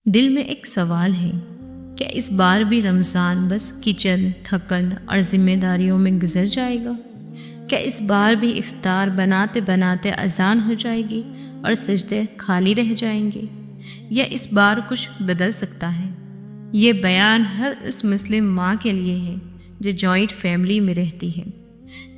دل میں ایک سوال ہے، کیا اس بار بھی رمضان بس کچن، تھکن اور ذمہ داریوں میں گزر جائے گا؟ کیا اس بار بھی افطار بناتے بناتے اذان ہو جائے گی اور سجدے خالی رہ جائیں گے؟ یا اس بار کچھ بدل سکتا ہے؟ یہ بیان ہر اس مسلم ماں کے لیے ہے جو جوائنٹ فیملی میں رہتی ہے،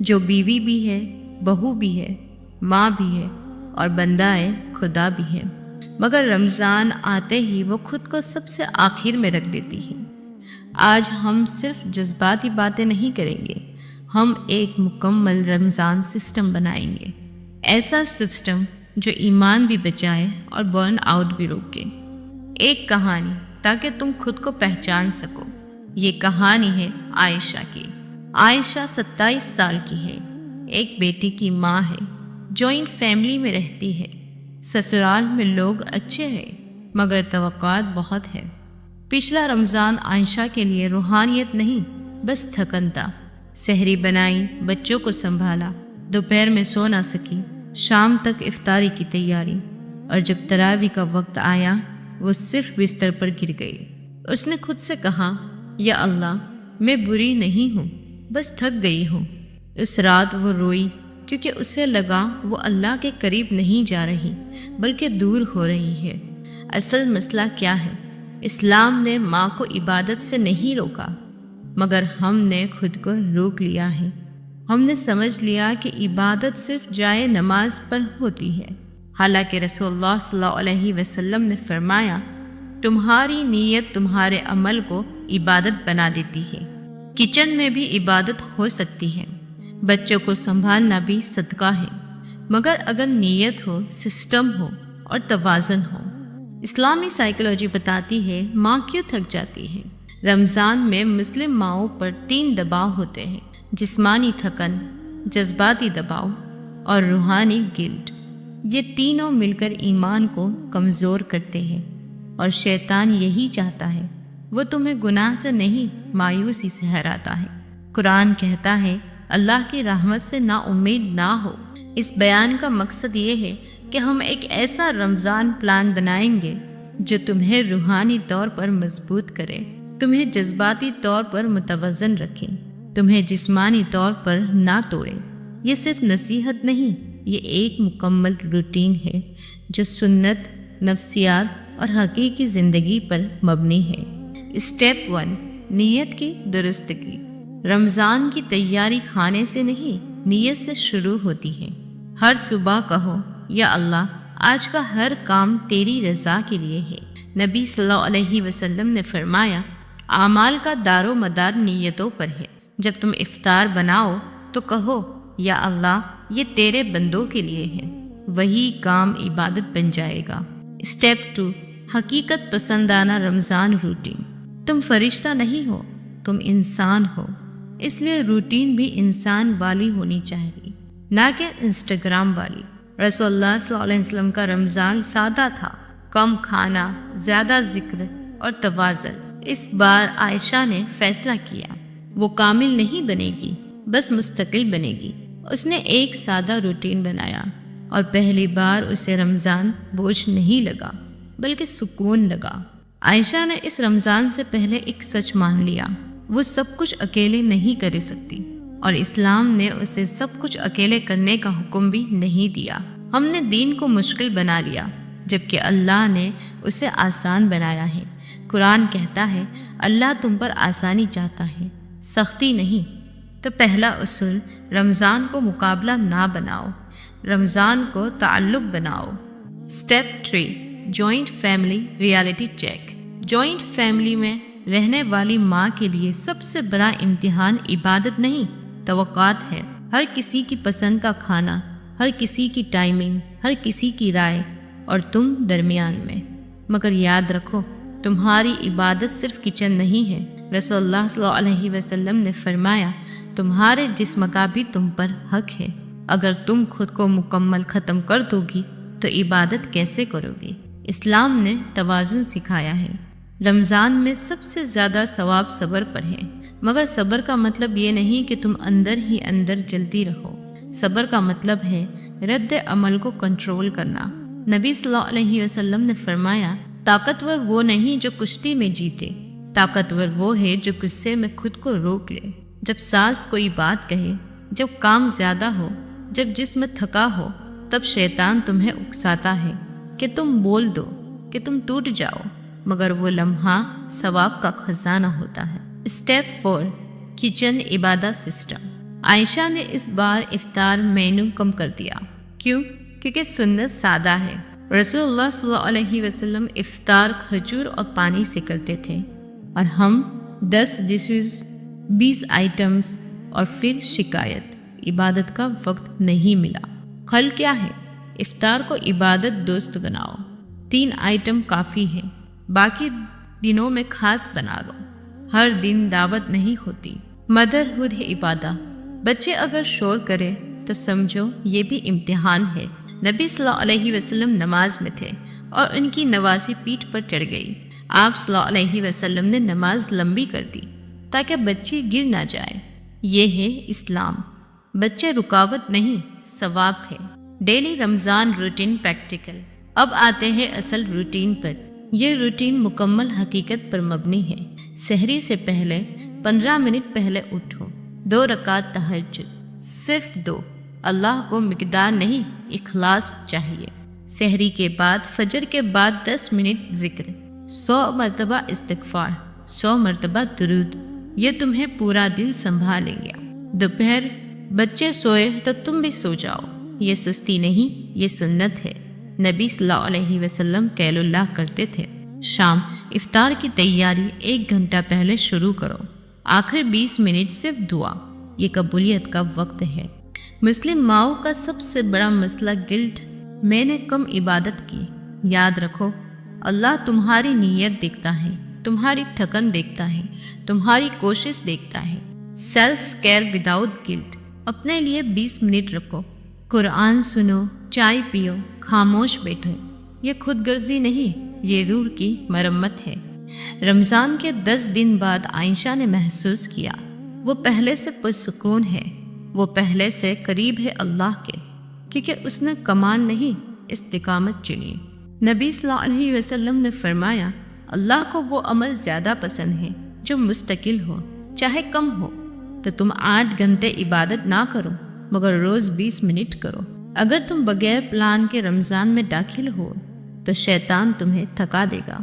جو بیوی بھی ہے، بہو بھی ہے، ماں بھی ہے اور بندہ خدا بھی ہے، مگر رمضان آتے ہی وہ خود کو سب سے آخر میں رکھ دیتی ہے۔ آج ہم صرف جذباتی باتیں نہیں کریں گے، ہم ایک مکمل رمضان سسٹم بنائیں گے، ایسا سسٹم جو ایمان بھی بچائے اور برن آؤٹ بھی روکے۔ ایک کہانی تاکہ تم خود کو پہچان سکو۔ یہ کہانی ہے عائشہ کی۔ عائشہ 27 سال کی ہے، ایک بیٹی کی ماں ہے، جوائنٹ فیملی میں رہتی ہے۔ سسرال میں لوگ اچھے ہیں مگر توقعات بہت ہے۔ پچھلا رمضان عائشہ کے لیے روحانیت نہیں، بس تھکن تھا۔ سحری بنائی، بچوں کو سنبھالا، دوپہر میں سو نہ سکی، شام تک افطاری کی تیاری، اور جب تراویح کا وقت آیا وہ صرف بستر پر گر گئی۔ اس نے خود سے کہا، یا اللہ، میں بری نہیں ہوں، بس تھک گئی ہوں۔ اس رات وہ روئی کیونکہ اسے لگا وہ اللہ کے قریب نہیں جا رہی بلکہ دور ہو رہی ہے۔ اصل مسئلہ کیا ہے؟ اسلام نے ماں کو عبادت سے نہیں روکا، مگر ہم نے خود کو روک لیا ہے۔ ہم نے سمجھ لیا کہ عبادت صرف جائے نماز پر ہوتی ہے، حالانکہ رسول اللہ صلی اللہ علیہ وسلم نے فرمایا، تمہاری نیت تمہارے عمل کو عبادت بنا دیتی ہے۔ کچن میں بھی عبادت ہو سکتی ہے، بچوں کو سنبھالنا بھی صدقہ ہے، مگر اگر نیت ہو، سسٹم ہو اور توازن ہو۔ اسلامی سائیکالوجی بتاتی ہے ماں کیوں تھک جاتی ہے۔ رمضان میں مسلم ماؤں پر 3 دباؤ ہوتے ہیں: جسمانی تھکن، جذباتی دباؤ اور روحانی گلٹ۔ یہ تینوں مل کر ایمان کو کمزور کرتے ہیں، اور شیطان یہی چاہتا ہے، وہ تمہیں گناہ سے نہیں مایوسی سے ہراتا ہے۔ قرآن کہتا ہے، اللہ کی رحمت سے نا امید نہ ہو۔ اس بیان کا مقصد یہ ہے کہ ہم ایک ایسا رمضان پلان بنائیں گے جو تمہیں روحانی طور پر مضبوط کرے، تمہیں جذباتی طور پر متوازن رکھے، تمہیں جسمانی طور پر نہ توڑے۔ یہ صرف نصیحت نہیں، یہ ایک مکمل روٹین ہے جو سنت، نفسیات اور حقیقی زندگی پر مبنی ہے۔ اسٹیپ 1، نیت کی درستگی۔ رمضان کی تیاری کھانے سے نہیں، نیت سے شروع ہوتی ہے۔ ہر صبح کہو، یا اللہ، آج کا ہر کام تیری رضا کے لیے ہے۔ نبی صلی اللہ علیہ وسلم نے فرمایا، اعمال کا دار و مدار نیتوں پر ہے۔ جب تم افطار بناؤ تو کہو، یا اللہ، یہ تیرے بندوں کے لیے ہے، وہی کام عبادت بن جائے گا۔ اسٹیپ 2، حقیقت پسندانہ رمضان روٹین۔ تم فرشتہ نہیں ہو، تم انسان ہو، اس لیے روٹین بھی انسان والی ہونی چاہیے، نہ کہ انسٹاگرام والی۔ رسول اللہ صلی اللہ علیہ وسلم کا رمضان سادہ تھا، کم کھانا، زیادہ ذکر اور توازن۔ اس بار عائشہ نے فیصلہ کیا، وہ کامل نہیں بنے گی، بس مستقل بنے گی۔ اس نے ایک سادہ روٹین بنایا، اور پہلی بار اسے رمضان بوجھ نہیں لگا بلکہ سکون لگا۔ عائشہ نے اس رمضان سے پہلے ایک سچ مان لیا، وہ سب کچھ اکیلے نہیں کر سکتی، اور اسلام نے اسے سب کچھ اکیلے کرنے کا حکم بھی نہیں دیا۔ ہم نے دین کو مشکل بنا لیا، جبکہ اللہ نے اسے آسان بنایا ہے۔ قرآن کہتا ہے، اللہ تم پر آسانی چاہتا ہے، سختی نہیں۔ تو پہلا اصول، رمضان کو مقابلہ نہ بناؤ، رمضان کو تعلق بناؤ۔ Step 3، joint family reality check. Joint family میں رہنے والی ماں کے لیے سب سے بڑا امتحان عبادت نہیں، توقعات ہے۔ ہر کسی کی پسند کا کھانا، ہر کسی کی ٹائمنگ، ہر کسی کی رائے، اور تم درمیان میں۔ مگر یاد رکھو، تمہاری عبادت صرف کچن نہیں ہے۔ رسول اللہ صلی اللہ علیہ وسلم نے فرمایا، تمہارے جسم کا بھی تم پر حق ہے۔ اگر تم خود کو مکمل ختم کر دو گی تو عبادت کیسے کرو گی؟ اسلام نے توازن سکھایا ہے۔ رمضان میں سب سے زیادہ ثواب صبر پر ہے، مگر صبر کا مطلب یہ نہیں کہ تم اندر ہی اندر جلدی رہو۔ صبر کا مطلب ہے رد عمل کو کنٹرول کرنا۔ نبی صلی اللہ علیہ وسلم نے فرمایا، طاقتور وہ نہیں جو کشتی میں جیتے، طاقتور وہ ہے جو غصے میں خود کو روک لے۔ جب سانس کوئی بات کہے، جب کام زیادہ ہو، جب جسم تھکا ہو، تب شیطان تمہیں اکساتا ہے کہ تم بول دو، کہ تم ٹوٹ جاؤ، مگر وہ لمحہ ثواب کا خزانہ ہوتا ہے۔ اسٹیپ 4، کچن عبادت سسٹم۔ عائشہ نے اس بار افطار مینو کم کر دیا۔ کیوں؟ کیونکہ سنت سادہ ہے۔ رسول اللہ صلی اللہ علیہ وسلم افطار کھجور اور پانی سے کرتے تھے، اور ہم 10 ڈشز، 20 آئٹمز، اور پھر شکایت، عبادت کا وقت نہیں ملا۔ حل کیا ہے؟ افطار کو عبادت دوست بناؤ۔ 3 آئٹم کافی ہے، باقی دنوں میں خاص بنا لو۔ ہر دن دعوت نہیں ہوتی، مدرہڈ ہے عبادت۔ بچے اگر شور کرے تو سمجھو یہ بھی امتحان ہے۔ نبی صلی اللہ علیہ وسلم نماز میں تھے اور ان کی نوازی پیٹھ پر چڑھ گئی۔ آپ صلی اللہ علیہ وسلم نے نماز لمبی کر دی تاکہ بچے گر نہ جائے۔ یہ ہے اسلام۔ بچے رکاوٹ نہیں، ثواب ہے۔ ڈیلی رمضان روٹین پریکٹیکل۔ اب آتے ہیں اصل روٹین پر۔ یہ روٹین مکمل حقیقت پر مبنی ہے۔ سحری سے پہلے 15 منٹ پہلے اٹھو، 2 رکعت تہجد، صرف 2۔ اللہ کو مقدار نہیں، اخلاص چاہیے۔ سحری کے بعد فجر کے بعد 10 منٹ ذکر، 100 مرتبہ استغفار، 100 مرتبہ درود، یہ تمہیں پورا دل سنبھالیں گے۔ دوپہر بچے سوئے تو تم بھی سو جاؤ، یہ سستی نہیں، یہ سنت ہے۔ نبی صلی اللہ علیہ وسلم قیل اللہ کرتے تھے۔ شام افطار کی تیاری 1 گھنٹہ پہلے شروع کرو، آخر 20 منٹ صرف دعا، یہ قبولیت کا وقت ہے۔ مسلم ماؤں کا سب سے بڑا مسئلہ گلٹ، میں نے کم عبادت کی۔ یاد رکھو، اللہ تمہاری نیت دیکھتا ہے، تمہاری تھکن دیکھتا ہے، تمہاری کوشش دیکھتا ہے۔ Self care without guilt. اپنے لیے 20 منٹ رکھو، قرآن سنو، چائے پیو، خاموش بیٹھو۔ یہ خود غرضی نہیں، یہ روح کی مرمت ہے۔ رمضان کے 10 دن بعد عائشہ نے محسوس کیا وہ پہلے سے پرسکون ہے، وہ پہلے سے قریب ہے اللہ کے، کیونکہ اس نے کمان نہیں استقامت چنی۔ نبی صلی اللہ علیہ وسلم نے فرمایا، اللہ کو وہ عمل زیادہ پسند ہے جو مستقل ہو، چاہے کم ہو۔ تو تم 8 گھنٹے عبادت نہ کرو، مگر روز 20 منٹ کرو۔ اگر تم بغیر پلان کے رمضان میں داخل ہو تو شیطان تمہیں تھکا دے گا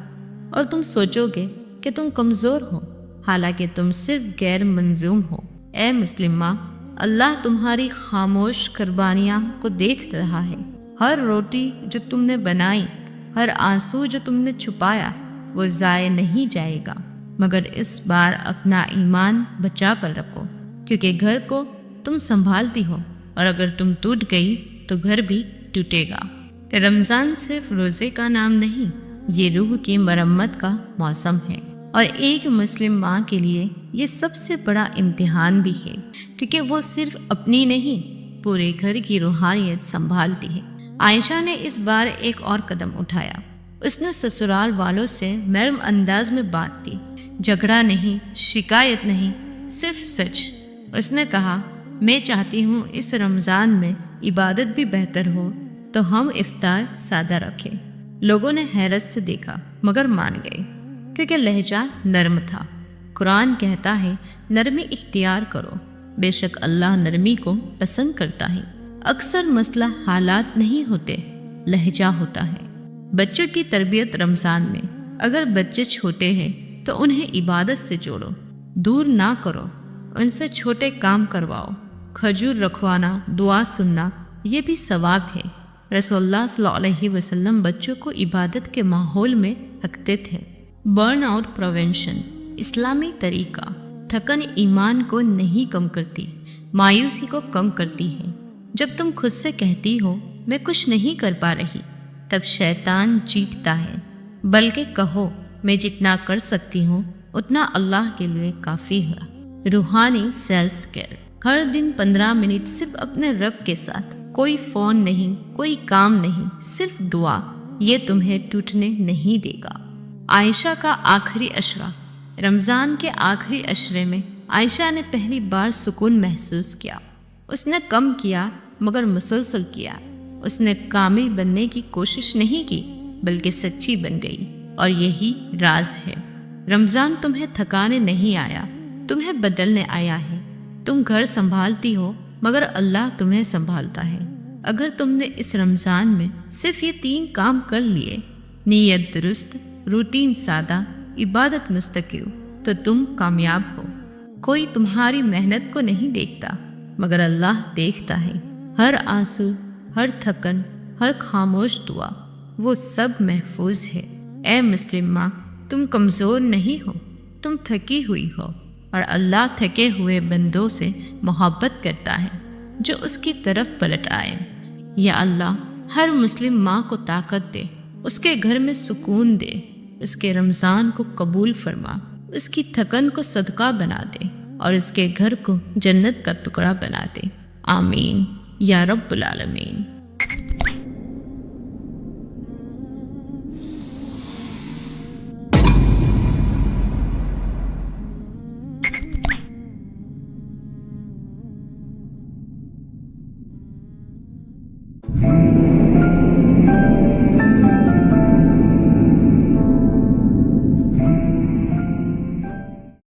اور تم سوچو گے کہ تم کمزور ہو، حالانکہ تم صرف غیر منظوم ہو۔ اے مسلمہ، اللہ تمہاری خاموش قربانیاں کو دیکھ رہا ہے۔ ہر روٹی جو تم نے بنائی، ہر آنسو جو تم نے چھپایا، وہ ضائع نہیں جائے گا، مگر اس بار اپنا ایمان بچا کر رکھو، کیونکہ گھر کو تم سنبھالتی ہو، اور اگر تم ٹوٹ گئی تو گھر بھی ٹوٹے گا۔ رمضان صرف روزے کا نام نہیں، یہ روح کی مرمت کا موسم ہے، اور ایک مسلم ماں کے لیے یہ سب سے بڑا امتحان بھی ہے، کیونکہ وہ صرف اپنی نہیں، پورے گھر کی روحانیت سنبھالتی ہے۔ عائشہ نے اس بار ایک اور قدم اٹھایا۔ اس نے سسرال والوں سے نرم انداز میں بات کی، جھگڑا نہیں، شکایت نہیں، صرف سچ۔ اس نے کہا، میں چاہتی ہوں اس رمضان میں عبادت بھی بہتر ہو، تو ہم افطار سادہ رکھیں۔ لوگوں نے حیرت سے دیکھا، مگر مان گئے، کیونکہ لہجہ نرم تھا۔ قرآن کہتا ہے، نرمی اختیار کرو، بے شک اللہ نرمی کو پسند کرتا ہے۔ اکثر مسئلہ حالات نہیں ہوتے، لہجہ ہوتا ہے۔ بچوں کی تربیت رمضان میں، اگر بچے چھوٹے ہیں تو انہیں عبادت سے جوڑو، دور نہ کرو، ان سے چھوٹے کام کرواؤ۔ کھجور رکھوانا، دعا سننا، یہ بھی ثواب ہے۔ رسول اللہ صلی اللہ علیہ وسلم بچوں کو عبادت کے ماحول میں رکھتے تھے۔ برن آؤٹ پریونشن، اسلامی طریقہ۔ تھکن ایمان کو نہیں کم کرتی، مایوسی کو کم کرتی ہے۔ جب تم خود سے کہتی ہو میں کچھ نہیں کر پا رہی، تب شیطان جیتتا ہے، بلکہ کہو میں جتنا کر سکتی ہوں اتنا اللہ کے لیے کافی ہے۔ روحانی سیلف کیئر، ہر دن 15 منٹ صرف اپنے رب کے ساتھ، کوئی فون نہیں، کوئی کام نہیں، صرف دعا، یہ تمہیں ٹوٹنے نہیں دے گا۔ عائشہ کا آخری عشرہ، رمضان کے آخری عشرے میں عائشہ نے پہلی بار سکون محسوس کیا۔ اس نے کم کیا مگر مسلسل کیا۔ اس نے کامل بننے کی کوشش نہیں کی، بلکہ سچی بن گئی۔ اور یہی راز ہے۔ رمضان تمہیں تھکانے نہیں آیا، تمہیں بدلنے آیا ہے۔ تم گھر سنبھالتی ہو مگر اللہ تمہیں سنبھالتا ہے۔ اگر تم نے اس رمضان میں صرف یہ 3 کام کر لیے، نیت درست، روٹین سادہ، عبادت مستقل، تو تم کامیاب ہو۔ کوئی تمہاری محنت کو نہیں دیکھتا مگر اللہ دیکھتا ہے۔ ہر آنسو، ہر تھکن، ہر خاموش دعا، وہ سب محفوظ ہے۔ اے مسلم ماں، تم کمزور نہیں ہو، تم تھکی ہوئی ہو، اور اللہ تھکے ہوئے بندوں سے محبت کرتا ہے جو اس کی طرف پلٹ آئے۔ یا اللہ ہر مسلم ماں کو طاقت دے، اس کے گھر میں سکون دے، اس کے رمضان کو قبول فرما، اس کی تھکن کو صدقہ بنا دے، اور اس کے گھر کو جنت کا ٹکڑا بنا دے۔ آمین یا رب العالمین۔